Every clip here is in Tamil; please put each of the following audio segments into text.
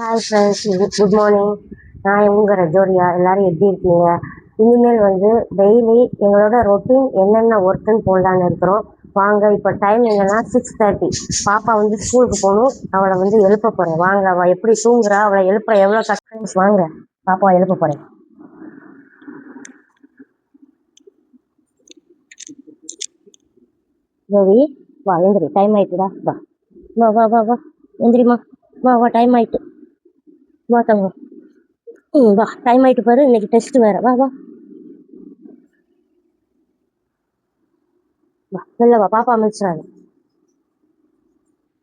Hi friends, good morning. நான் உங்கள் ரஜோரியா. எல்லோரும் எப்படி இருக்கீங்க? இனிமேல் டெய்லி எங்களோட ரொட்டீன் என்னென்ன ஒர்க்குன்னு போடலான்னு இருக்கிறோம். வாங்க, இப்போ டைம் என்னன்னா 6:30. பாப்பா ஸ்கூலுக்கு போகணும். அவளை எழுப்ப போகிறேன். வாங்க, அவள் எப்படி தூங்குறா, அவளை எழுப்ப எவ்வளோ கஷ்டம். வாங்க, பாப்பாவை எழுப்ப போகிறேன். ஜோதி, வா எந்திரி, டைம் ஆயிட்டுடா. வா வா வா வா வா எந்திரிமா. வா வா, டைம் ஆயிட்டு. வா தங்கம். வா, டைம் ஆயிட்டு பாரு, இன்னைக்கு டெஸ்ட் வேற. வா வா வா, வெளில வா, பாப்பா அமைச்சிடாது.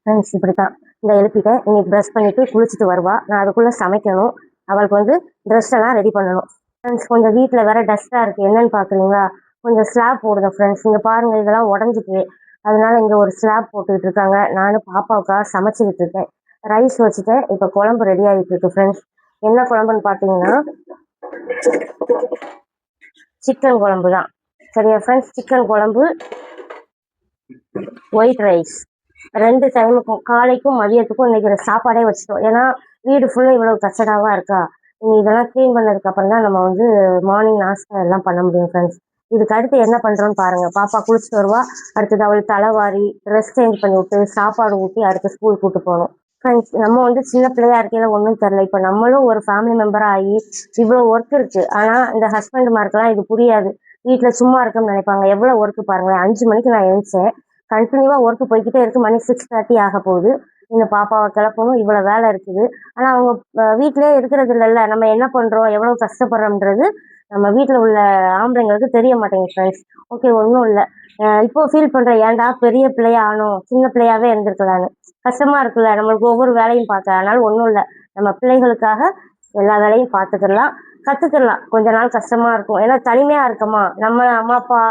ஃப்ரெண்ட்ஸ், இப்படி தான் இந்த எழுப்பிட்டேன். இன்னைக்கு ப்ரஷ் பண்ணிவிட்டு குளிச்சுட்டு வருவா. நான் அதுக்குள்ளே சமைக்கணும். அவளுக்கு ட்ரெஸ் எல்லாம் ரெடி பண்ணணும். ஃப்ரெண்ட்ஸ், கொஞ்சம் வீட்டில் வேற டஸ்ட்டாக இருக்குது. என்னன்னு பார்க்குறீங்களா? கொஞ்சம் ஸ்லாப் போடுங்க ஃப்ரெண்ட்ஸ். இங்கே பாருங்கள், இதெல்லாம் உடஞ்சிட்டு. அதனால இங்கே ஒரு ஸ்லாப் போட்டுக்கிட்டு இருக்காங்க. நானும் பாப்பாவுக்காக சமைச்சிக்கிட்டு இருக்கேன். ரைஸ் வச்சுட்டேன். இப்போ குழம்பு ரெடி ஆகிட்டு இருக்கு ஃப்ரெண்ட்ஸ். என்ன குழம்புன்னு பார்த்தீங்கன்னா சிக்கன் குழம்பு தான். சரியா ஃப்ரெண்ட்ஸ்? சிக்கன் குழம்பு, ஒயிட் ரைஸ், 2 டைமுக்கும், காலைக்கும் மதியத்துக்கும் இன்னைக்கு சாப்பாடே வச்சுட்டோம். ஏன்னா வீடு ஃபுல்லாக இவ்வளவு கச்சடாவாக இருக்கா. இனி இதெல்லாம் க்ளீன் பண்ணதுக்கு அப்புறம் தான் நம்ம மார்னிங் நாஸ்டா எல்லாம் பண்ண முடியும் ஃப்ரெண்ட்ஸ். இதுக்கு அடுத்து என்ன பண்ணுறோன்னு பாருங்கள். பாப்பா குளிச்சுட்டு வருவா. அடுத்தது அவள் தலைவாரி ட்ரெஸ் சேஞ்ச் பண்ணி விட்டு சாப்பாடு ஊற்றி அடுத்து ஸ்கூல் கூட்டு போகணும். ஃப்ரெண்ட்ஸ், நம்ம சின்ன பிள்ளையா இருக்கையில ஒன்றும் தெரில. இப்போ நம்மளும் ஒரு ஃபேமிலி மெம்பராக ஆகி இவ்வளோ ஒர்க் இருக்குது. ஆனால் இந்த ஹஸ்பண்ட்மாருக்கெல்லாம் இது புரியாது. வீட்டில் சும்மா இருக்குன்னு நினைப்பாங்க. எவ்வளோ ஒர்க்கு பாருங்களேன். 5 மணிக்கு நான் எழுந்தேன். கண்டினியூவாக ஒர்க்கு போய்கிட்டே இருக்குது. மணி 6:30 ஆக போகுது. இந்த பாப்பாவை கிளப்பணும். இவ்வளோ வேலை இருக்குது. ஆனால் அவங்க வீட்டிலே இருக்கிறது இல்லைல்ல. நம்ம என்ன பண்ணுறோம், எவ்வளோ கஷ்டப்படுறோம்ன்றது நம்ம வீட்டில் உள்ள ஆம்பளைங்களுக்கு தெரிய மாட்டேங்குது ஃப்ரெண்ட்ஸ். ஓகே, ஒன்றும் இல்லை. இப்போ ஃபீல் பண்ணுறேன், ஏன்டா பெரிய பிள்ளையா ஆனோம், சின்ன பிள்ளையாவே இருந்திருக்கலான்னு. கஷ்டமா இருக்குல்ல நம்மளுக்கு ஒவ்வொரு வேலையும் பார்க்க. அதனால ஒன்றும் இல்லை, நம்ம பிள்ளைகளுக்காக எல்லா வேலையும் பார்த்துக்கலாம், கற்றுக்கலாம். கொஞ்ச நாள் கஷ்டமா இருக்கும். ஏன்னா தனிமையாக இருக்கமா, நம்ம அம்மா அப்பா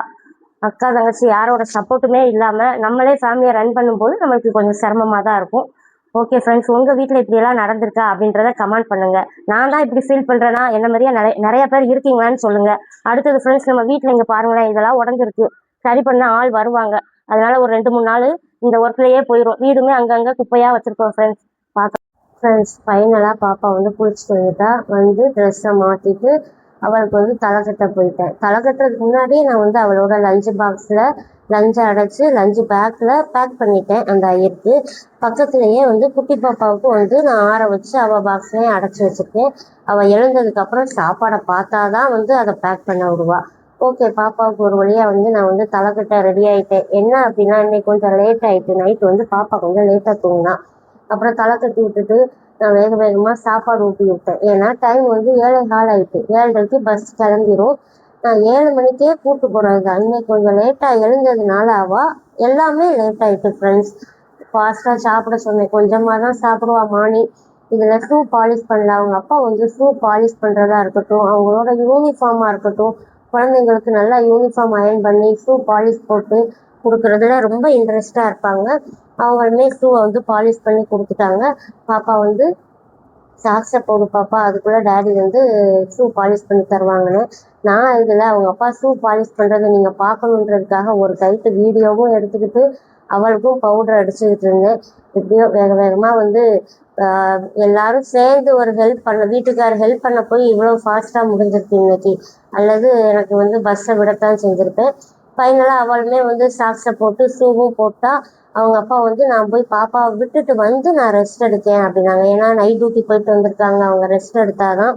அக்கா தங்கச்சி யாரோட சப்போர்ட்டுமே இல்லாமல் நம்மளே ஃபேமிலியை ரன் பண்ணும்போது நம்மளுக்கு கொஞ்சம் சிரமமாக தான் இருக்கும். ஓகே ஃப்ரெண்ட்ஸ், உங்கள் வீட்டில் இப்படியெல்லாம் நடந்திருக்கா அப்படின்றத கமெண்ட் பண்ணுங்கள். நான் தான் இப்படி ஃபீல் பண்ணுறேன்னா என்ன மாதிரியே நிறைய பேர் இருக்கீங்களான்னு சொல்லுங்கள். அடுத்தது ஃப்ரெண்ட்ஸ், நம்ம வீட்டில் இங்கே பாருங்களேன், இதெல்லாம் உடஞ்சிருக்கு. சரி பண்ண ஆள் வருவாங்க. அதனால ஒரு 2-3 நாள் இந்த ஒர்க்லேயே போயிடும். வீடுமே அங்கங்கே குப்பையாக வச்சுருக்கோம் ஃப்ரெண்ட்ஸ். பார்க்க ஃப்ரெண்ட்ஸ், ஃபைனலாக பாப்பா குளிச்சுட்டு வந்துட்டா. ட்ரெஸ்ஸை மாற்றிட்டு அவளுக்கு தலை கட்ட போயிட்டேன். தலை கட்டுறதுக்கு முன்னாடியே நான் அவளோட லஞ்சு பாக்ஸில் லஞ்சை அடைச்சி லஞ்சு பேக்கில் பேக் பண்ணிட்டேன். அந்த ஐயருக்கு பக்கத்துலேயே குட்டி பாப்பாவுக்கு நான் ஆற வச்சு அவள் பாக்ஸ்லேயே அடைச்சி வச்சுருக்கேன். அவள் எழுந்ததுக்கப்புறம் சாப்பாடை பார்த்தா தான் அதை பேக் பண்ண விடுவா. ஓகே, பாப்பாவுக்கு ஒரு வழியாக நான் தலைக்கட்ட ரெடி ஆகிட்டேன். என்ன அப்படின்னா, இன்னைக்கு கொஞ்சம் லேட் ஆகிட்டு. நைட்டு பாப்பா கொஞ்சம் லேட்டாக தூங்கினா. அப்புறம் தலை கட்டி விட்டுட்டு நான் வேக வேகமாக சாப்பாடு ஊட்டி விட்டேன். ஏன்னா டைம் 7:15 ஆகிட்டு. 7:30க்கு பஸ் கிளம்பிடும். நான் 7 மணிக்கே கூப்பிட்டு போகிறது தான். இன்னைக்கு கொஞ்சம் லேட்டாக எழுந்ததுனால எல்லாமே லேட் ஆகிட்டு ஃப்ரெண்ட்ஸ். ஃபாஸ்ட்டாக சாப்பிட சொன்னேன். கொஞ்சமாக தான் சாப்பிடுவா மார்னிங். இதில் ஷூ பாலிஷ் பண்ணல. அவங்க அப்பா ஷூ பாலிஷ் பண்ணுறதா இருக்கட்டும், அவங்களோட யூனிஃபார்மாக இருக்கட்டும், குழந்தைங்களுக்கு நல்லா யூனிஃபார்ம் அயர்ன் பண்ணி ஷூ பாலிஷ் போட்டு கொடுக்குறதுல ரொம்ப இன்ட்ரெஸ்டாக இருப்பாங்க. அவங்களுமே ஷூவை பாலிஷ் பண்ணி கொடுத்துட்டாங்க. பாப்பா சாக்ஸை போடு பாப்பா, அதுக்குள்ளே டேடி ஷூ பாலிஷ் பண்ணி தருவாங்கன்னு. நான் இதில் அவங்க அப்பா ஷூ பாலிஷ் பண்ணுறதை நீங்கள் பார்க்கணுன்றதுக்காக ஒரு கைட்டு வீடியோவும் எடுத்துக்கிட்டு அவளுக்கும் பவுடர் அடிச்சுக்கிட்டு இருந்தேன். எப்படியோ வேக வேகமாக எல்லாரும் சேர்ந்து ஒரு ஹெல்ப் பண்ண, வீட்டுக்காரர் ஹெல்ப் பண்ண போய் இவ்வளோ ஃபாஸ்ட்டாக முடிஞ்சிருக்கு இன்னைக்கு. அல்லது எனக்கு பஸ்ஸை விடத்தான் செஞ்சுருப்பேன். ஃபைனலாக அவளுமே சாக்ஸை போட்டு ஷூவும் போட்டால் அவங்க அப்பா நான் போய் பாப்பாவை விட்டுட்டு நான் ரெஸ்ட் எடுக்கேன் அப்படின்னாங்க. ஏன்னா நைட் டியூட்டி போயிட்டு வந்திருக்காங்க. அவங்க ரெஸ்ட் எடுத்தாதான்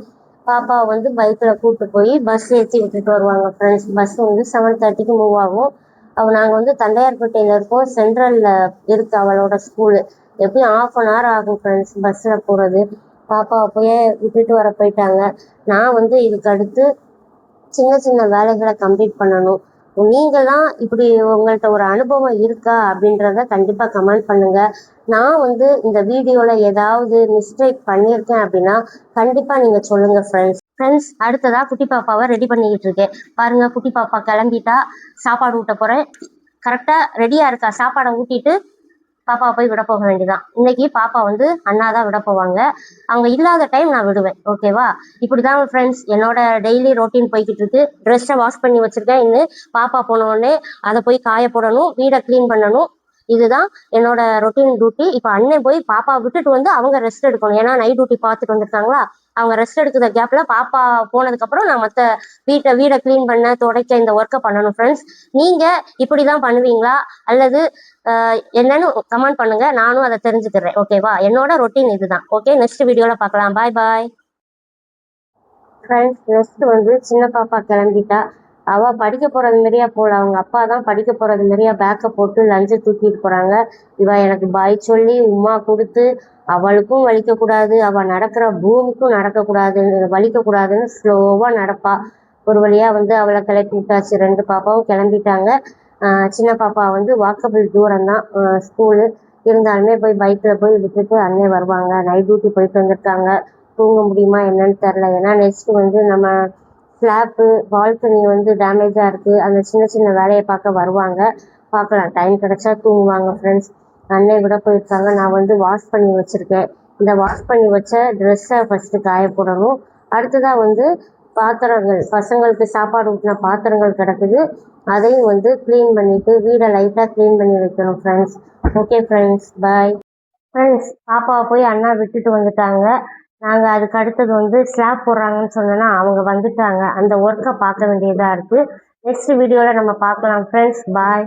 பாப்பாவை பைக்கில் கூப்பிட்டு போய் பஸ் ஏற்றி விட்டுட்டு வருவாங்க ஃப்ரெண்ட்ஸ். பஸ் 7:30க்கு மூவ் ஆகும். நாங்கள் தண்டையார்பேட்டையில் இருக்கோம். சென்ட்ரலில் இருக்குது அவளோட ஸ்கூலு. எப்படியும் 1/2 ஆகும் ஃப்ரெண்ட்ஸ் பஸ்ஸில் போகிறது. பாப்பாவை போய் விட்டுட்டு வர போயிட்டாங்க. நான் இதுக்கு அடுத்து சின்ன சின்ன வேலைகளை கம்ப்ளீட் பண்ணணும். நீங்களாம் இப்படி உங்கள்கிட்ட ஒரு அனுபவம் இருக்கா அப்படின்றத கண்டிப்பாக கமெண்ட் பண்ணுங்கள். நான் இந்த வீடியோவில் ஏதாவது மிஸ்டேக் பண்ணியிருக்கேன் அப்படின்னா கண்டிப்பாக நீங்கள் சொல்லுங்கள் ஃப்ரெண்ட்ஸ். அடுத்ததாக குட்டி பாப்பாவை ரெடி பண்ணிக்கிட்டு இருக்கேன். பாருங்கள், குட்டி பாப்பா கிளம்பிட்டா. சாப்பாடு ஊட்ட போகிறேன். கரெக்டாக ரெடியாக இருக்கா. சாப்பாடை ஊட்டிட்டு பாப்பாவை போய் விட போக வேண்டியதான். இன்னைக்கு பாப்பா அண்ணா தான் விட போவாங்க. அவங்க இல்லாத டைம் நான் விடுவேன். ஓகேவா? இப்படிதான் ஃப்ரெண்ட்ஸ் என்னோட டெய்லி ரொட்டீன் போய்கிட்டு இருக்கு. ட்ரெஸ்ஸை வாஷ் பண்ணி வச்சிருக்கேன். இன்னும் பாப்பா போன உடனே அதை போய் காய போடணும், வீடை க்ளீன் பண்ணணும். இதுதான் என்னோட ரொட்டீன் டியூட்டி. இப்போ அண்ணன் போய் பாப்பா விட்டுட்டு வந்து அவங்க ரெஸ்ட் எடுக்கணும். ஏன்னா நைட் டியூட்டி பார்த்துட்டு வந்துருக்காங்களா, அவங்க ரெஸ்ட் எடுக்கிற கேப்ல பாப்பா போனதுக்கப்புறம் நான் மற்ற வீடை க்ளீன் பண்ண துடைக்க இந்த ஒர்க்கை பண்ணணும் ஃப்ரெண்ட்ஸ். நீங்க இப்படிதான் பண்ணுவீங்களா அல்லது என்னன்னு கமெண்ட் பண்ணுங்க, நானும் அதை தெரிஞ்சுக்கிறேன். ஓகேவா? என்னோட ரொட்டீன் இதுதான். ஓகே, நெக்ஸ்ட் வீடியோல பார்க்கலாம். பாய் பாய் ஃப்ரெண்ட்ஸ். நெக்ஸ்ட் வந்து சின்ன பாப்பா கிளம்பிட்டா. அவ படிக்க போறது மாதிரியா போல, அவங்க அப்பா தான் படிக்க போறது மாதிரியா பேக்கை போட்டு லஞ்சை தூக்கிட்டு போறாங்க. இவ எனக்கு பாய் சொல்லி உமா கொடுத்து அவளுக்கும் வலிக்கக்கூடாது, அவ நடக்கிற பூமிக்கும் வலிக்கக்கூடாதுன்னு ஸ்லோவா நடப்பா. ஒரு வழியா வந்து அவளை கிளப்பி விட்டாச்சு. 2 பாப்பாவும் கிளம்பிட்டாங்க. சின்ன பாப்பா வந்து வாக்கபிள் தூரம் தான் ஸ்கூலு. இருந்தாலுமே போய் பைக்கில் போய் விட்டுட்டு அண்ணே வருவாங்க. நைட் டியூட்டி போயிட்டு வந்திருக்காங்க. தூங்க முடியுமா என்னன்னு தெரில. ஏன்னா நெக்ஸ்ட் வந்து நம்ம ஸ்லாப்பு பால்கனி வந்து டேமேஜாக இருக்குது. அந்த சின்ன சின்ன வேலையை பார்க்க வருவாங்க. பார்க்கலாம், டைம் கிடைச்சா தூங்குவாங்க ஃப்ரெண்ட்ஸ். அண்ணே விட போயிருக்காங்க. நான் வந்து வாஷ் பண்ணி வச்சுருக்கேன். இந்த வாஷ் பண்ணி வச்ச ட்ரெஸ்ஸை ஃபஸ்ட்டு காய போடணும். அடுத்ததாக வந்து பாத்திரங்கள், பசங்களுக்கு சாப்பாடு ஊட்டின பாத்திரங்கள் கிடக்குது. அதையும் வந்து க்ளீன் பண்ணிவிட்டு வீடை லைட்டாக க்ளீன் பண்ணி வைக்கணும் friends. Okay friends, bye friends. பாப்பாவை போய் அண்ணா விட்டுட்டு வந்துட்டாங்க. நாங்கள் அதுக்கு அடுத்தது வந்து ஸ்லாப் போடுறாங்கன்னு சொன்னோன்னா அவங்க வந்துட்டாங்க. அந்த ஒர்க்கை பார்க்க வேண்டியதாக இருக்குது. நெக்ஸ்ட் வீடியோவில் நம்ம பார்க்கலாம் ஃப்ரெண்ட்ஸ். பாய்.